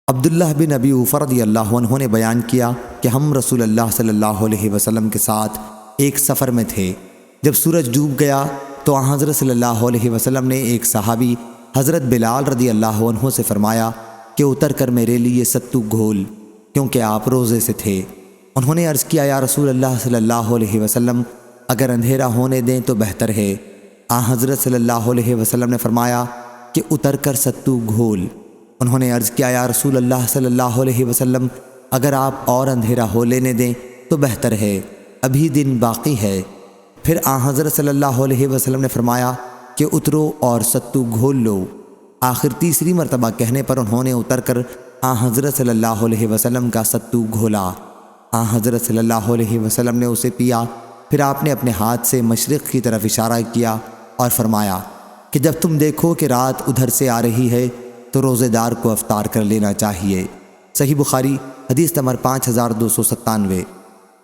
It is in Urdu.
عبداللہ بن ابی اوفہ رضی اللہ عنہ نے بیان کیا کہ ہم رسول اللہ صلی اللہ علیہ وسلم کے ساتھ ایک سفر میں تھے۔ جب سورج ڈوب گیا تو آن حضرت صلی اللہ علیہ وسلم نے ایک صحابی حضرت بلال رضی اللہ عنہ سے فرمایا کہ اتر کر میرے لیے ستو گھول، کیونکہ آپ روزے سے تھے۔ انہوں نے عرض کیا یا رسول اللہ صلی اللہ علیہ وسلم، اگر اندھیرا ہونے دیں تو بہتر ہے۔ آن حضرت صلی اللہ علیہ وسلم نے فرمایا کہ اتر کر ستو گھول۔ انہوں نے عرض کیا یا رسول اللہ صلی اللہ علیہ وسلم، اگر آپ اور اندھیرا ہو لینے دیں تو بہتر ہے، ابھی دن باقی ہے۔ پھر آن حضرت صلی اللہ علیہ وسلم نے فرمایا کہ اترو اور ستو گھول لو۔ آخر تیسری مرتبہ کہنے پر انہوں نے اتر کر آن حضرت صلی اللہ علیہ وسلم کا ستو گھولا۔ آن حضرت صلی اللہ علیہ وسلم نے اسے پیا۔ پھر آپ نے اپنے ہاتھ سے مشرق کی طرف اشارہ کیا اور فرمایا کہ جب تم دیکھو کہ رات ادھر سے آ رہی ہے تو روزے دار کو افطار کر لینا چاہیے۔ صحیح بخاری حدیث نمبر 5297۔